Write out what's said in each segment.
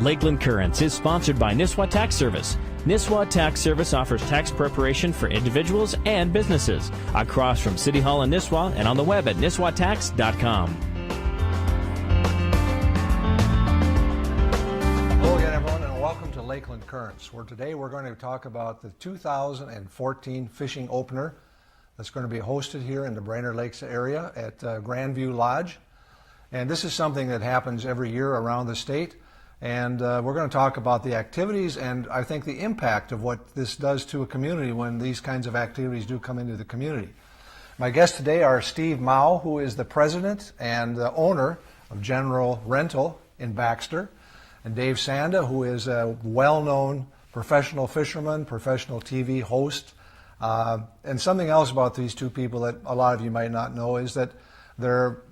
Lakeland Currents is sponsored by Nisswa Tax Service. Nisswa Tax Service offers tax preparation for individuals and businesses. Across from City Hall in Nisswa and on the web at nisswatax.com. Hello again, everyone, and welcome to Lakeland Currents, where today we're going to talk about the 2014 fishing opener that's going to be hosted here in the Bainerd Lakes area at Grandview Lodge. And this is something that happens every year around the state. And we're going to talk about the activities and I think the impact of what this does to a community when these kinds of activities do come into the community. My guests today are Steve Mao, who is the president and the owner of General Rental in Baxter, and Dave Csanda, who is a well-known professional fisherman, professional TV host. And something else about these two people that a lot of you might not know is that they're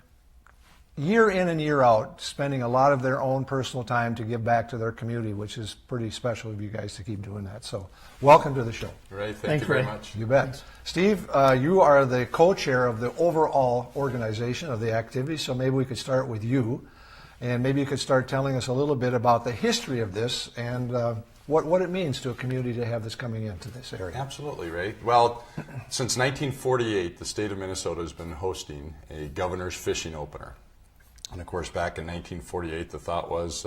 year in and year out spending a lot of their own personal time to give back to their community, which is pretty special of you guys to keep doing that. So welcome to the show. Great, thank you very much. You bet. Steve, you are the co-chair of the overall organization of the activity, so maybe we could start with you, and maybe you could start telling us a little bit about the history of this and what it means to a community to have this coming into this area. Absolutely, Ray. Well, since 1948, the state of Minnesota has been hosting a governor's fishing opener. And of course, back in 1948, the thought was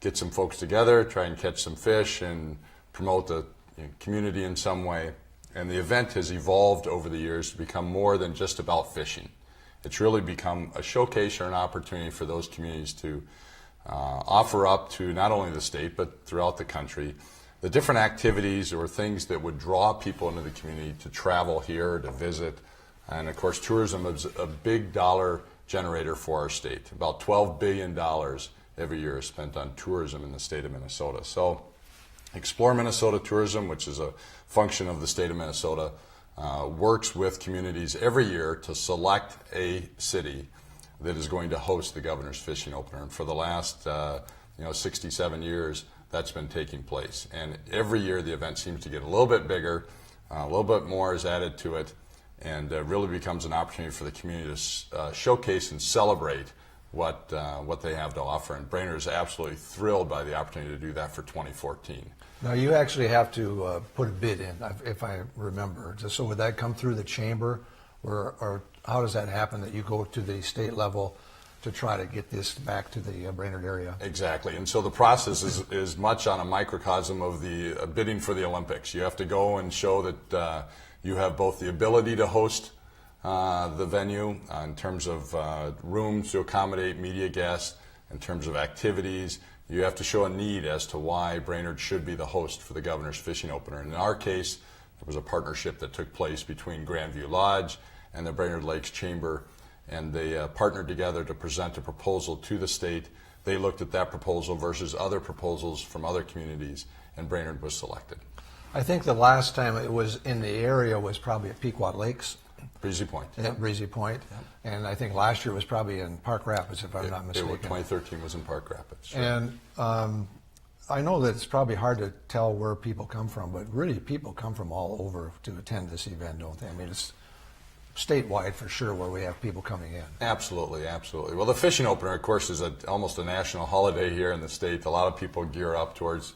get some folks together, try and catch some fish, and promote the community in some way. And the event has evolved over the years to become more than just about fishing. It's really become a showcase or an opportunity for those communities to offer up to not only the state, but throughout the country, the different activities or things that would draw people into the community to travel here, to visit. And of course, tourism is a big dollar generator for our state. About $12 billion every year is spent on tourism in the state of Minnesota. So Explore Minnesota Tourism, which is a function of the state of Minnesota, works with communities every year to select a city that is going to host the governor's fishing opener. And for the last 67 years, that's been taking place. And every year the event seems to get a little bit bigger, a little bit more is added to it, and really becomes an opportunity for the community to showcase and celebrate what they have to offer. And Bainerd is absolutely thrilled by the opportunity to do that for 2014. Now, you actually have to put a bid in, if I remember. So would that come through the chamber, or how does that happen, that you go to the state level to try to get this back to the Bainerd area? Exactly. And so the process is much on a microcosm of the bidding for the Olympics. You have to go and show that you have both the ability to host the venue in terms of rooms to accommodate media guests, in terms of activities. You have to show a need as to why Bainerd should be the host for the governor's fishing opener. And in our case, there was a partnership that took place between Grandview Lodge and the Bainerd Lakes Chamber, and they partnered together to present a proposal to the state. They looked at that proposal versus other proposals from other communities, and Bainerd was selected. I think the last time it was in the area was probably at Pequot Lakes. Breezy Point. Yeah, Breezy Point. Yep. And I think last year was probably in Park Rapids, if I'm not mistaken. 2013 was in Park Rapids. Sure. And I know that it's probably hard to tell where people come from, but really people come from all over to attend this event, don't they? I mean, it's statewide for sure where we have people coming in. Absolutely, absolutely. Well, the fishing opener, of course, is almost a national holiday here in the state. A lot of people gear up towards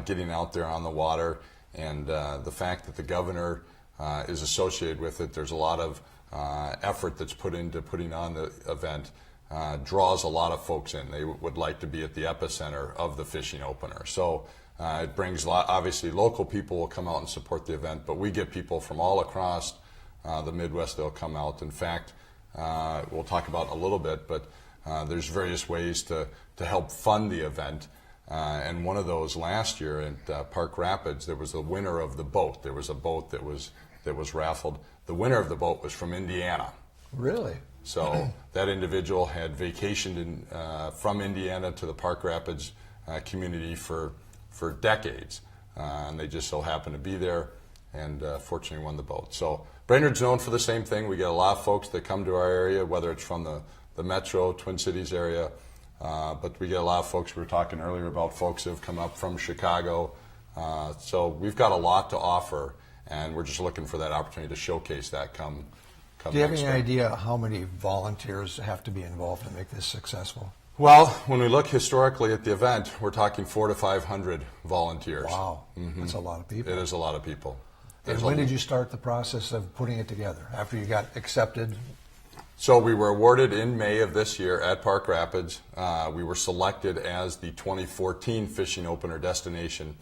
getting out there on the water. And the fact that the governor is associated with it, there's a lot of effort that's put into putting on the event, draws a lot of folks in. They would like to be at the epicenter of the fishing opener. So it brings, obviously, local people will come out and support the event, but we get people from all across the Midwest. They'll come out. In fact, we'll talk about a little bit, but there's various ways to help fund the event. And one of those last year at Park Rapids, there was the winner of the boat. There was a boat that was raffled. The winner of the boat was from Indiana. Really? So that individual had vacationed from Indiana to the Park Rapids community for decades, and they just so happened to be there, and fortunately won the boat. So Bainerd's known for the same thing. We get a lot of folks that come to our area, whether it's from the Metro, Twin Cities area. But we get a lot of folks. We were talking earlier about folks who have come up from Chicago. So we've got a lot to offer, and we're just looking for that opportunity to showcase that come Do you have any idea how many volunteers have to be involved to make this successful? Well, when we look historically at the event, we're talking 400 to 500 volunteers. Wow, that's a lot of people. It is a lot of people. And when did you start the process of putting it together, after you got accepted? So we were awarded in May of this year at Park Rapids. We were selected as the 2014 fishing opener destination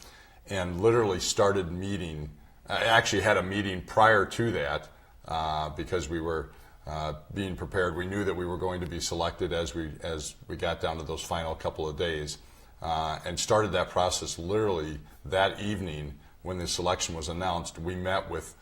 and literally started meeting. I actually had a meeting prior to that because we were being prepared. We knew that we were going to be selected as we got down to those final couple of days, and started that process literally that evening when the selection was announced. We met with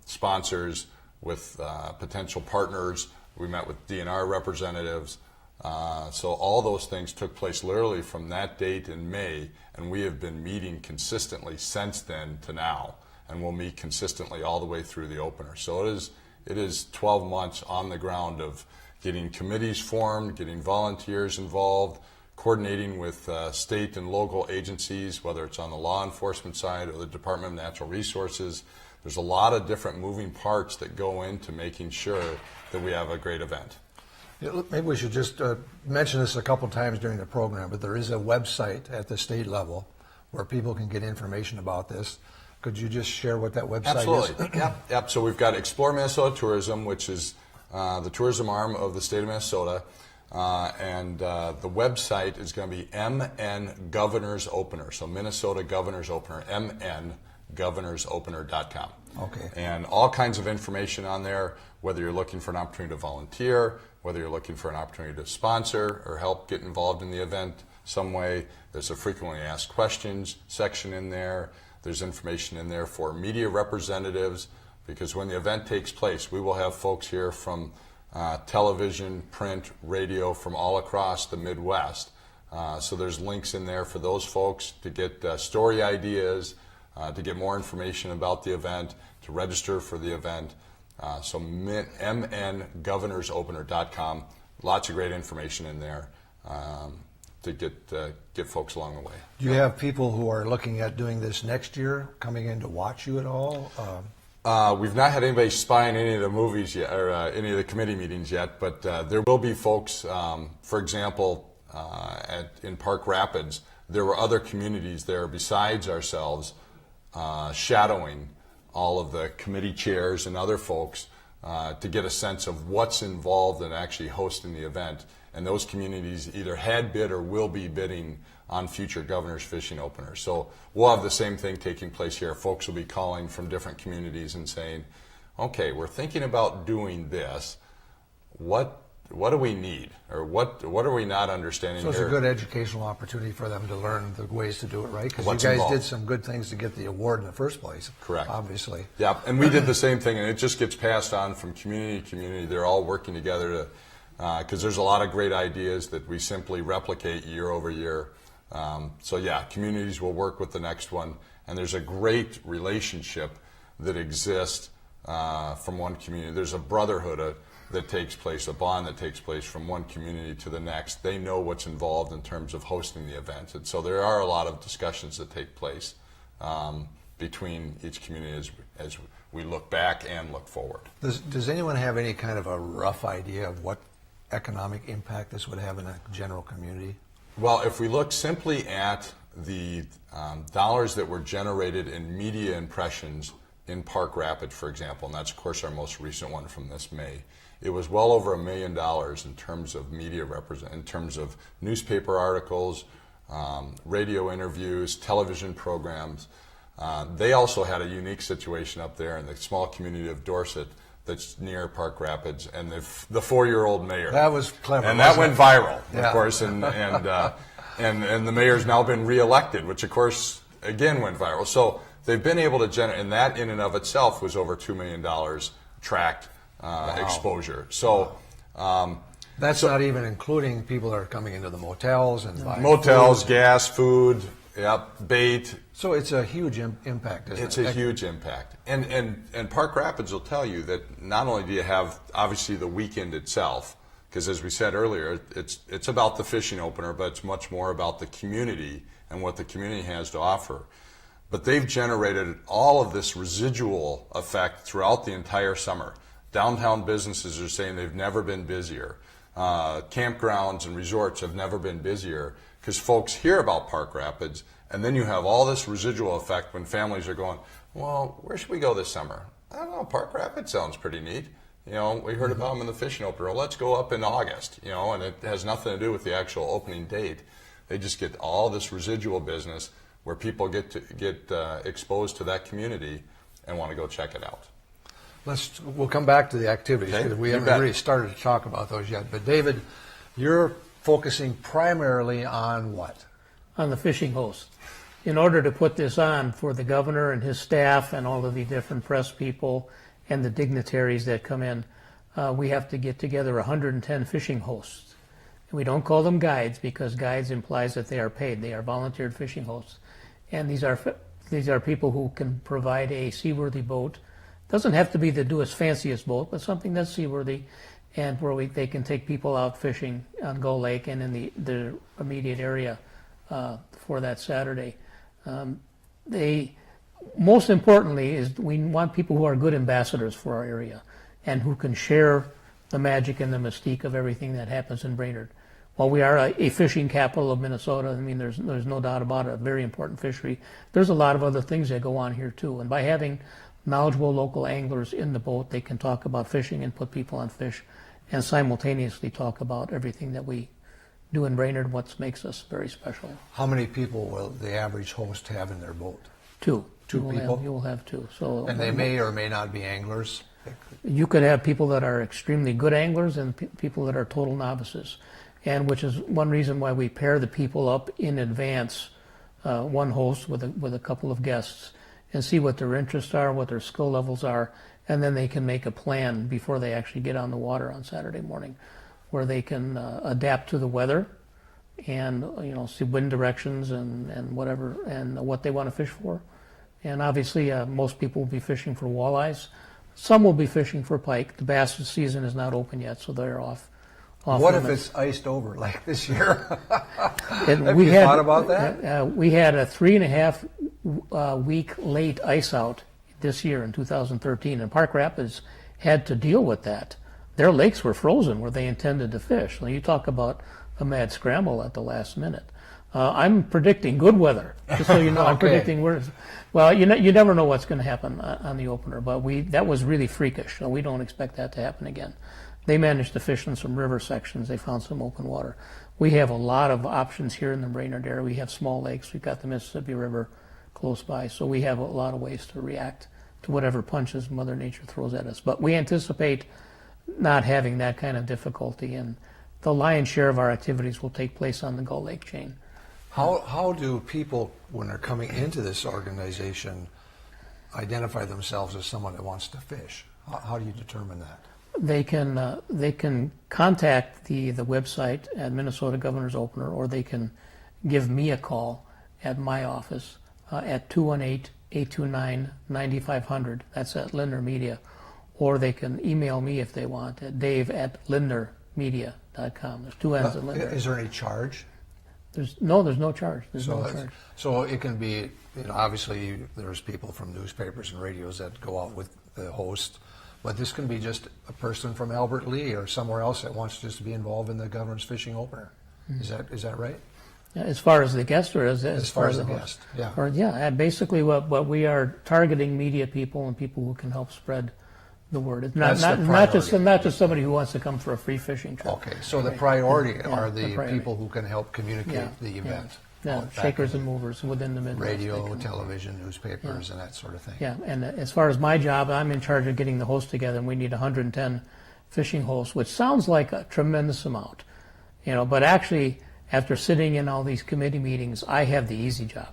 sponsors, with potential partners. We met with DNR representatives. So all those things took place literally from that date in May, and we have been meeting consistently since then to now, and we'll meet consistently all the way through the opener. So it is 12 months on the ground of getting committees formed, getting volunteers involved, coordinating with state and local agencies, whether it's on the law enforcement side or the Department of Natural Resources. There's a lot of different moving parts that go into making sure that we have a great event. Yeah, maybe we should just mention this a couple times during the program, but there is a website at the state level where people can get information about this. Could you just share what that website is? Absolutely. Yep. So we've got Explore Minnesota Tourism, which is the tourism arm of the state of Minnesota, and the website is going to be MN Governors Opener. So Minnesota Governors Opener, mngovernorsopener.com. Okay. And all kinds of information on there, whether you're looking for an opportunity to volunteer, whether you're looking for an opportunity to sponsor or help get involved in the event some way. There's a frequently asked questions section in there. There's information in there for media representatives, because when the event takes place, we will have folks here from television, print, radio from all across the Midwest. So there's links in there for those folks to get story ideas, to get more information about the event, to register for the event. So mngovernorsopener.com, lots of great information in there to get folks along the way. Do you have people who are looking at doing this next year coming in to watch you at all? We've not had anybody spy in any of the movies yet, or any of the committee meetings yet, but there will be folks, for example, in Park Rapids, there were other communities there besides ourselves shadowing all of the committee chairs and other folks to get a sense of what's involved in actually hosting the event. And those communities either had bid or will be bidding on future Governor's Fishing Openers. So we'll have the same thing taking place here. Folks will be calling from different communities and saying, okay, we're thinking about doing this. What do we need? Or what are we not understanding here? So it's a good educational opportunity for them to learn the ways to do it right, because you guys involved? did some good things to get the award in the first place. Correct. Obviously. Yeah, and we did the same thing, and it just gets passed on from community to community. They're all working together to, because there's a lot of great ideas that we simply replicate year over year. So yeah, communities will work with the next one, and there's a great relationship that exists from one community. There's a brotherhood that takes place, a bond that takes place from one community to the next. They know what's involved in terms of hosting the event, and so there are a lot of discussions that take place between each community as we look back and look forward. Does anyone have any kind of a rough idea of what economic impact this would have in a general community? Well, if we look simply at the dollars that were generated in media impressions in Park Rapids, for example, and that's of course our most recent one from this May, it was well over $1 million in terms of media in terms of newspaper articles, radio interviews, television programs. They also had a unique situation up there in the small community of Dorset that's near Park Rapids, and the 4-year-old mayor. That was clever. And that went viral, Yeah. of course, and the mayor's now been reelected, which of course again went viral. So they've been able to generate, and that in and of itself was over $2 million tracked exposure. So that's not even including people that are coming into the motels and buying motels, food. gas, food, bait. So it's a huge impact, isn't it? It's a huge impact. And Park Rapids will tell you that not only do you have, obviously, the weekend itself, because as we said earlier, it's about the fishing opener, but it's much more about the community and what the community has to offer. But they've generated all of this residual effect throughout the entire summer. Downtown businesses are saying they've never been busier. campgrounds and resorts have never been busier because folks hear about Park Rapids, and then you have all this residual effect when families are going, well, where should we go this summer? I don't know, Park Rapids sounds pretty neat. You know, we heard about them in the fishing opener. Well, let's go up in August, you know, and it has nothing to do with the actual opening date. They just get all this residual business where people get exposed to that community and want to go check it out. We'll come back to the activities because we haven't really started to talk about those yet. But David, you're focusing primarily on what? On the fishing host. In order to put this on for the governor and his staff and all of the different press people and the dignitaries that come in, we have to get together 110 fishing hosts. And we don't call them guides because guides implies that they are paid. They are volunteered fishing hosts. And these are people who can provide a seaworthy boat. Doesn't have to be the newest, fanciest boat, but something that's seaworthy, and where they can take people out fishing on Gull Lake and in the immediate area for that Saturday. Most importantly is we want people who are good ambassadors for our area and who can share the magic and the mystique of everything that happens in Bainerd. While we are a fishing capital of Minnesota, I mean, there's no doubt about it, a very important fishery. There's a lot of other things that go on here too, and by having knowledgeable local anglers in the boat, they can talk about fishing and put people on fish and simultaneously talk about everything that we do in Bainerd, what makes us very special. How many people will the average host have in their boat? Two. Two people? You will have two. So, and they may or may not be anglers? You could have people that are extremely good anglers and people that are total novices, and which is one reason why we pair the people up in advance, one host with a couple of guests, and see what their interests are, what their skill levels are, and then they can make a plan before they actually get on the water on Saturday morning, where they can adapt to the weather and see wind directions and whatever and what they want to fish for. And obviously most people will be fishing for walleyes. Some will be fishing for pike. The bass season is not open yet, so they're off what limits. if it's iced over like this year? Have we you thought about that? We had a 3.5 week late ice out this year in 2013, and Park Rapids had to deal with that. Their lakes were frozen where they intended to fish. So you talk about a mad scramble at the last minute. I'm predicting good weather, just so you know. I'm predicting well, you never know what's going to happen on the opener, but that was really freakish, so we don't expect that to happen again. They managed to fish in some river sections. They found some open water. We have a lot of options here in the Bainerd area. We have small lakes. We've got the Mississippi River close by, so we have a lot of ways to react to whatever punches Mother Nature throws at us. But we anticipate not having that kind of difficulty, and the lion's share of our activities will take place on the Gull Lake chain. How do people, when they're coming into this organization, identify themselves as someone that wants to fish? How do you determine that? They can contact the website at Minnesota Governor's Opener, or they can give me a call at my office at 218-829-9500. That's at Lindner Media. Or they can email me if they want at dave@lindnermedia.com. There's two N's at Lindner. Is there any charge? There's no charge. There's no charge. So it can be, obviously there's people from newspapers and radios that go out with the host, but this can be just a person from Albert Lee or somewhere else that wants just to be involved in the Governor's Fishing Opener. Mm-hmm. Is that right? As far as the guest, or as far as the guest, yeah. Or, yeah, basically what we are targeting media people and people who can help spread the word. It's not just somebody who wants to come for a free fishing trip. Okay, so the priority are the people who can help communicate the event. Yeah, shakers and movers within the Midwest. Radio, television, newspapers, and that sort of thing. Yeah, and as far as my job, I'm in charge of getting the hosts together, and we need 110 fishing hosts, which sounds like a tremendous amount, but actually, after sitting in all these committee meetings, I have the easy job,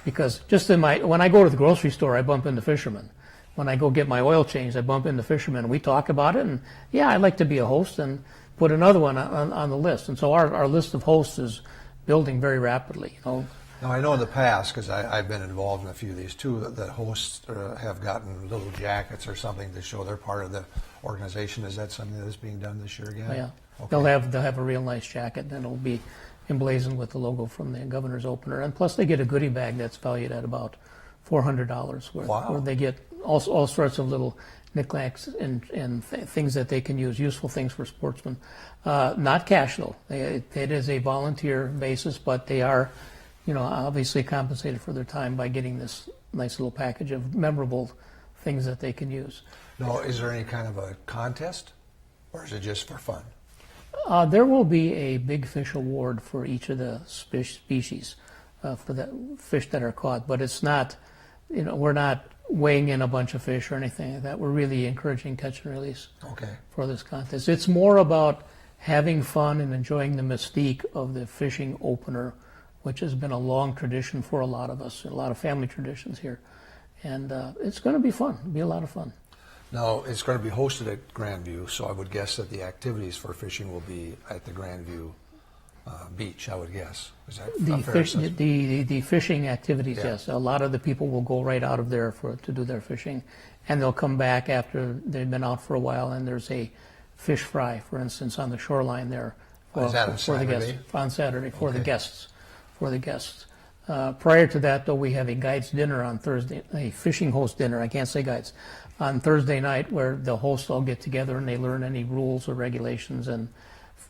because when I go to the grocery store, I bump into fishermen. When I go get my oil changed, I bump into fishermen, and we talk about it, and I'd like to be a host and put another one on the list. And so our list of hosts is building very rapidly. Now, I know in the past, because I've been involved in a few of these too, that hosts have gotten little jackets or something to show they're part of the organization. Is that something that is being done this year again? Oh, yeah. Okay. They'll have a real nice jacket, and it'll be emblazoned with the logo from the Governor's Opener. And plus, they get a goodie bag that's valued at about $400 worth, Wow. where they get all sorts of little knickknacks and things that they can use, useful things for sportsmen. Not cash though. It is a volunteer basis, but they are, obviously compensated for their time by getting this nice little package of memorable things that they can use. Now, is there any kind of a contest, or is it just for fun? There will be a big fish award for each of the species for the fish that are caught, but it's not, we're not weighing in a bunch of fish or anything like that. We're really encouraging catch and release for this contest. It's more about having fun and enjoying the mystique of the fishing opener, which has been a long tradition for a lot of us, a lot of family traditions here. And it's going to be fun. It'll be a lot of fun. Now, it's going to be hosted at Grandview, so I would guess that the activities for fishing will be at the Grandview beach, I would guess. Is that a fair assessment? The fishing activities, Yeah. yes. A lot of the people will go right out of there to do their fishing, and they'll come back after they've been out for a while, and there's a fish fry, for instance, on the shoreline there. Is that on for the guests, Saturday? on Saturday for Okay. the guests. Prior to that, though, we have a guides dinner on Thursday, a fishing host dinner, I can't say guides, on Thursday night, where the hosts all get together and they learn any rules or regulations and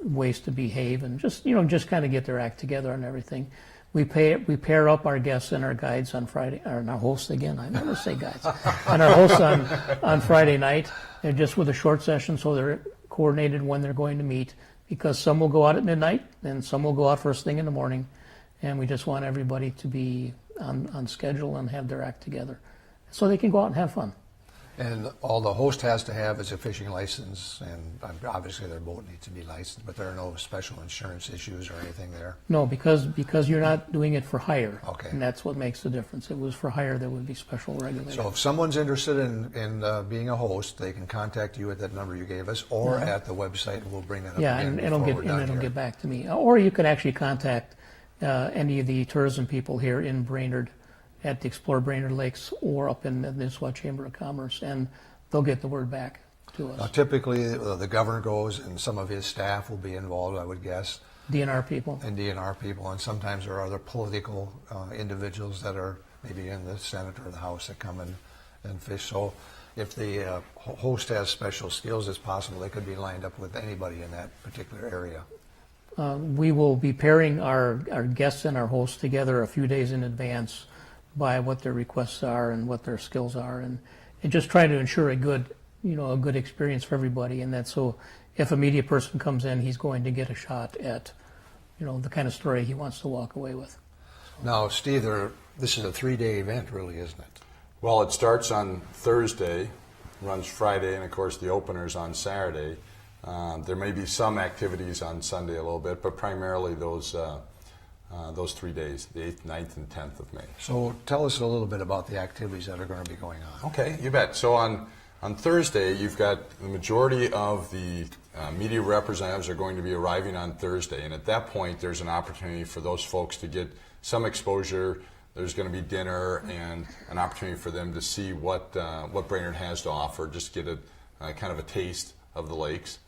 ways to behave, and just kind of get their act together and everything. We pair up our guests and our guides on Friday, or our hosts again, I never say guides, and our hosts on Friday night, and just with a short session, so they're coordinated when they're going to meet, because some will go out at midnight and some will go out first thing in the morning, and we just want everybody to be on schedule and have their act together so they can go out and have fun. And all the host has to have is a fishing license, and obviously their boat needs to be licensed, but there are no special insurance issues or anything there. No, because you're not doing it for hire. Okay. And that's what makes the difference. If it was for hire, there would be special regulations. So if someone's interested in being a host, they can contact you at that number you gave us, or at the website, and we'll bring that up Yeah, again and it'll before we're done here. get back to me. Or you could actually contact any of the tourism people here in Bainerd at the Explore Bainerd Lakes or up in the Nisswa Chamber of Commerce, and they'll get the word back to Now, us. typically, the governor goes, and some of his staff will be involved, I would guess, DNR people. and DNR people, and sometimes there are other political individuals that are maybe in the Senate or the House that come and fish. So if the host has special skills, it's possible they could be lined up with anybody in that particular area. We will be pairing our guests and our hosts together a few days in advance by what their requests are and what their skills are, and just try to ensure a good experience for everybody. And that so if a media person comes in, he's going to get a shot at, the kind of story he wants to walk away with. Now, Steve, this is a 3-day event, really, isn't it? Well, it starts on Thursday, runs Friday, and of course the opener's on Saturday. There may be some activities on Sunday a little bit, but primarily those 3 days, the 8th, 9th, and 10th of May. So tell us a little bit about the activities that are going to be going on. Okay, you bet. So on Thursday, you've got the majority of the media representatives are going to be arriving on Thursday, and at that point, there's an opportunity for those folks to get some exposure. There's going to be dinner and an opportunity for them to see what Bainerd has to offer, just get a kind of a taste of the lakes.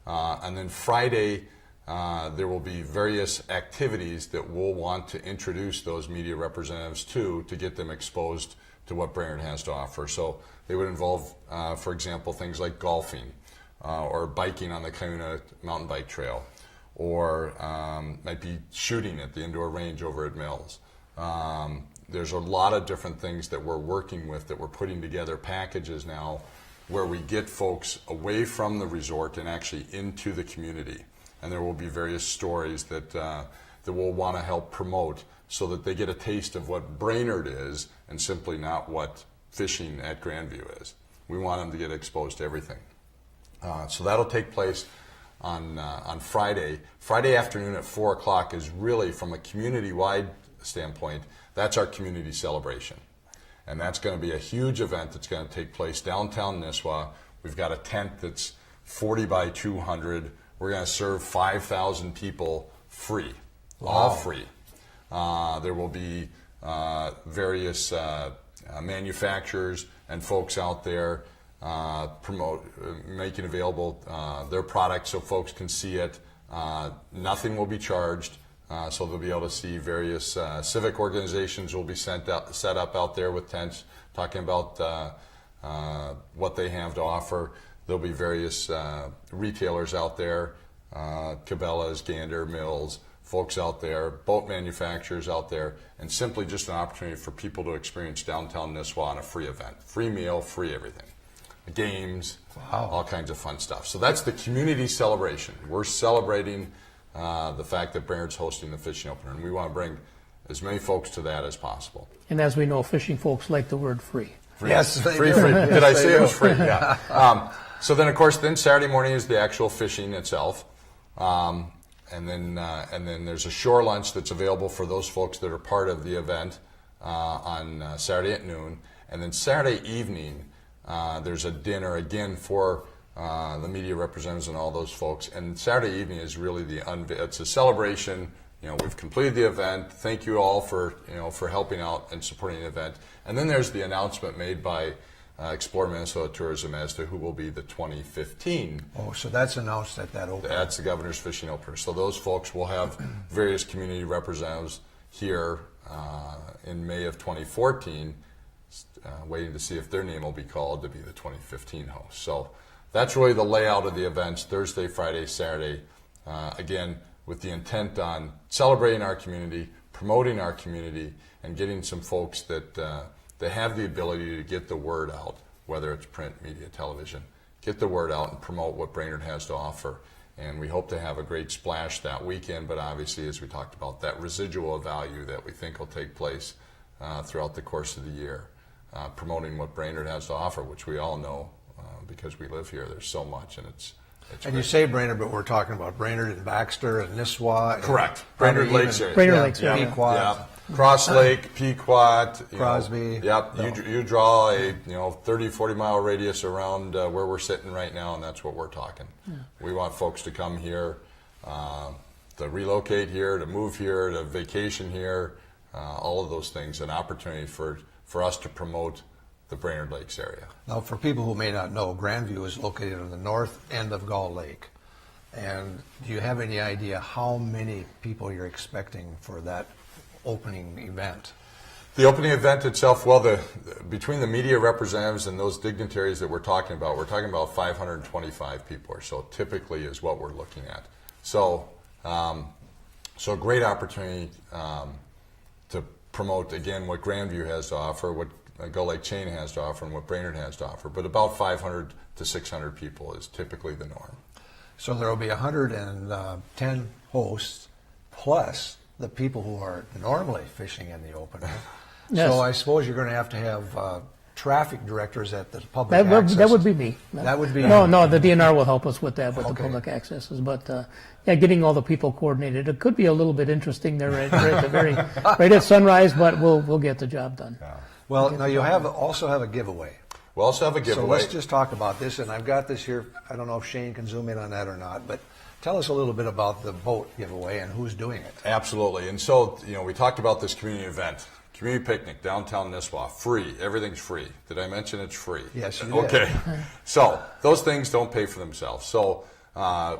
And then Friday, there will be various activities that we'll want to introduce those media representatives to get them exposed to what Bainerd has to offer. So they would involve, for example, things like golfing or biking on the Cayuna mountain bike trail, or might be shooting at the indoor range over at Mills. There's a lot of different things that we're working with, that we're putting together packages now where we get folks away from the resort and actually into the community. And there will be various stories that we'll want to help promote so that they get a taste of what Bainerd is and simply not what fishing at Grandview is. We want them to get exposed to everything. So that'll take place on Friday. Friday afternoon at 4 o'clock is really, from a community-wide standpoint, that's our community celebration. And that's going to be a huge event that's going to take place downtown Nisswa. We've got a tent that's 40 by 200. We're going to serve 5,000 people free, all free. There will be various manufacturers and folks out there making available their products so folks can see it. Nothing will be charged. So they'll be able to see various civic organizations will be set up out there with tents, talking about what they have to offer. There'll be various retailers out there, Cabela's, Gander, Mills, folks out there, boat manufacturers out there, and simply just an opportunity for people to experience downtown Nisswa on a free event. Free meal, free everything. Games, all kinds of fun stuff. So that's the community celebration. We're celebrating the fact that Bainerd's hosting the fishing opener, and we want to bring as many folks to that as possible. And as we know, fishing folks like the word free. Yes, free. Did I say it was free? Yeah. So then, of course, then Saturday morning is the actual fishing itself, and then there's a shore lunch that's available for those folks that are part of the event on Saturday at noon, and then Saturday evening there's a dinner again for the media representatives and all those folks. And Saturday evening is really it's a celebration. You know, we've completed the event. Thank you all for helping out and supporting the event. And then there's the announcement made by Explore Minnesota Tourism as to who will be the 2015. Oh, so that's announced at that opener. That's the governor's fishing opener. So those folks will have various community representatives here in May of 2014, waiting to see if their name will be called to be the 2015 host. So that's really the layout of the events: Thursday, Friday, Saturday. Again, with the intent on celebrating our community, promoting our community, and getting some folks that have the ability to get the word out, whether it's print, media, television, get the word out and promote what Bainerd has to offer. And we hope to have a great splash that weekend, but obviously, as we talked about, that residual value that we think will take place throughout the course of the year, promoting what Bainerd has to offer, which we all know because we live here. There's so much, and it's and great. you say Bainerd, but we're talking about Bainerd and Baxter and Nisswa. Correct. And Bainerd Lakes area. Bainerd Lakes yeah, area. Pequot. Yeah. Cross Lake, Pequot, Crosby. Yep. You draw a 30, 40 mile radius around where we're sitting right now, and that's what we're talking. Yeah. We want folks to come here, to relocate here, to move here, to vacation here, all of those things. An opportunity for us to promote the Bainerd Lakes area. Now, for people who may not know, Grandview is located on the north end of Gull Lake. And do you have any idea how many people you're expecting for that opening event? The opening event itself, well, between the media representatives and those dignitaries that we're talking about 525 people or so, typically is what we're looking at. So, so a great opportunity to promote, again, what Grandview has to offer, what Gull Lake Chain has to offer, and what Bainerd has to offer. But about 500 to 600 people is typically the norm. So there will be 110 hosts plus the people who are normally fishing in the opener. Yes. So I suppose you're going to have traffic directors at the public access. That would be me. That would be No, the DNR will help us with that, with the Okay. public accesses. But yeah, getting all the people coordinated. It could be a little bit interesting there right at sunrise, but we'll get the job done. Well, now you also have a giveaway. We also have a giveaway. So let's just talk about this, and I've got this here. I don't know if Shane can zoom in on that or not, but tell us a little bit about the boat giveaway and who's doing it. Absolutely. And so, we talked about this community event, community picnic, downtown Nisswa, free. Everything's free. Did I mention it's free? Yes, you did. Okay. So those things don't pay for themselves. So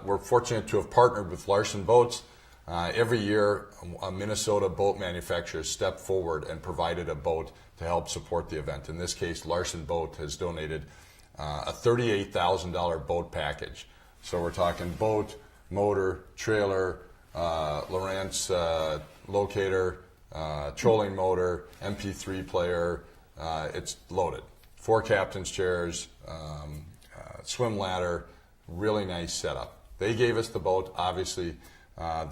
we're fortunate to have partnered with Larson Boats. Every year, a Minnesota boat manufacturer has stepped forward and provided a boat to help support the event. In this case, Larson Boat has donated a $38,000 boat package. So we're talking boat, motor, trailer, Lowrance locator, trolling motor, MP3 player. It's loaded. 4 captain's chairs, swim ladder, really nice setup. They gave us the boat. Obviously,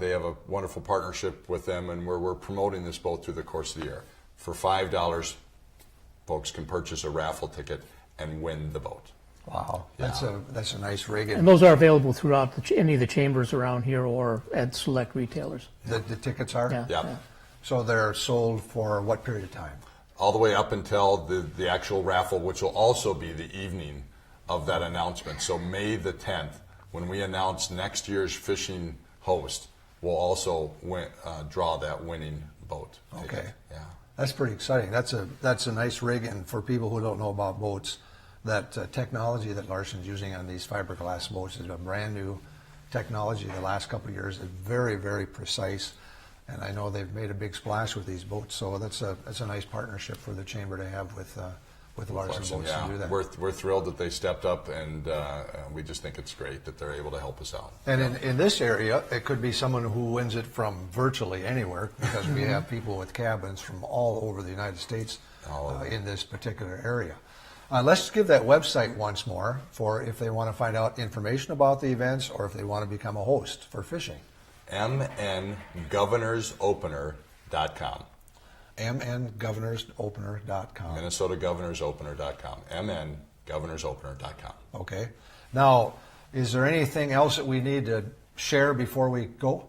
they have a wonderful partnership with them, and we're promoting this boat through the course of the year. For $5, folks can purchase a raffle ticket and win the boat. Wow, Yeah. that's a nice rig. And those are available throughout any of the chambers around here or at select retailers. The tickets are? Yeah. Yep. Yeah. So they're sold for what period of time? All the way up until the actual raffle, which will also be the evening of that announcement. So May the 10th, when we announce next year's fishing host, we'll also draw that winning boat. Okay. Yeah. That's pretty exciting. That's a nice rig, and for people who don't know about boats, that technology that Larson's using on these fiberglass boats is a brand new technology. The last couple of years is very, very precise. And I know they've made a big splash with these boats, so that's a nice partnership for the chamber to have with Larson Boats to do that. We're thrilled that they stepped up, and we just think it's great that they're able to help us out. And in this area, it could be someone who wins it from virtually anywhere, because we have people with cabins from all over the United States in this particular area. Let's give that website once more for if they want to find out information about the events or if they want to become a host for fishing. mngovernorsopener.com. mngovernorsopener.com. MinnesotaGovernorsOpener.com. mngovernorsopener.com. Okay. Now, is there anything else that we need to share before we go?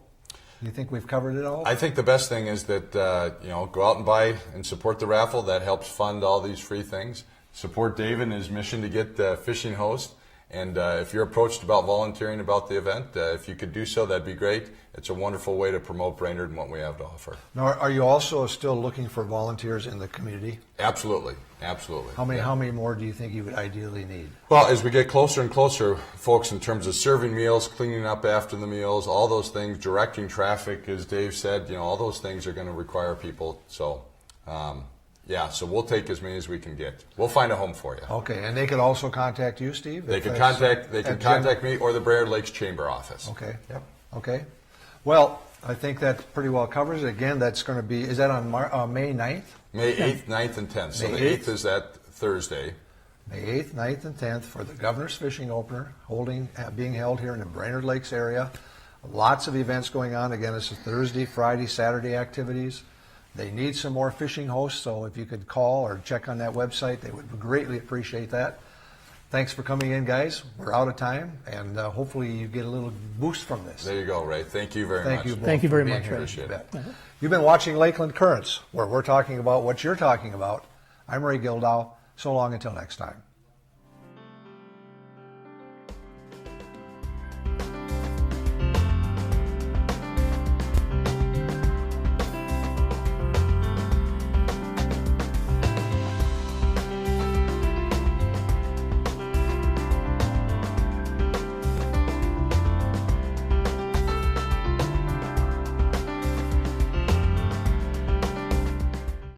Do you think we've covered it all? I think the best thing is that go out and buy and support the raffle. That helps fund all these free things. Support David and his mission to get fishing host. And if you're approached about volunteering about the event, if you could do so, that'd be great. It's a wonderful way to promote Bainerd and what we have to offer. Now, are you also still looking for volunteers in the community? Absolutely, absolutely. How many more do you think you would ideally need? Well, as we get closer and closer, folks, in terms of serving meals, cleaning up after the meals, all those things, directing traffic, as Dave said, all those things are going to require people. So, so we'll take as many as we can get. We'll find a home for you. Okay, and they could also contact you, Steve? They can contact me or the Bainerd Lakes Chamber office. Okay. Yep. Okay. Well, I think that pretty well covers it. Again, that's going to be, is that on May 9th? May 8th, 9th, and 10th. So May the 8th? 8th is that Thursday. May 8th, 9th, and 10th for the Governor's Fishing Opener being held here in the Bainerd Lakes area. Lots of events going on. Again, this is Thursday, Friday, Saturday activities. They need some more fishing hosts, so if you could call or check on that website, they would greatly appreciate that. Thanks for coming in, guys. We're out of time, and hopefully you get a little boost from this. There you go, Ray. Thank you very much. Thank you both. Thank you very for being much, here. Ray. Appreciate it. You've been watching Lakeland Currents, where we're talking about what you're talking about. I'm Ray Gildow. So long until next time.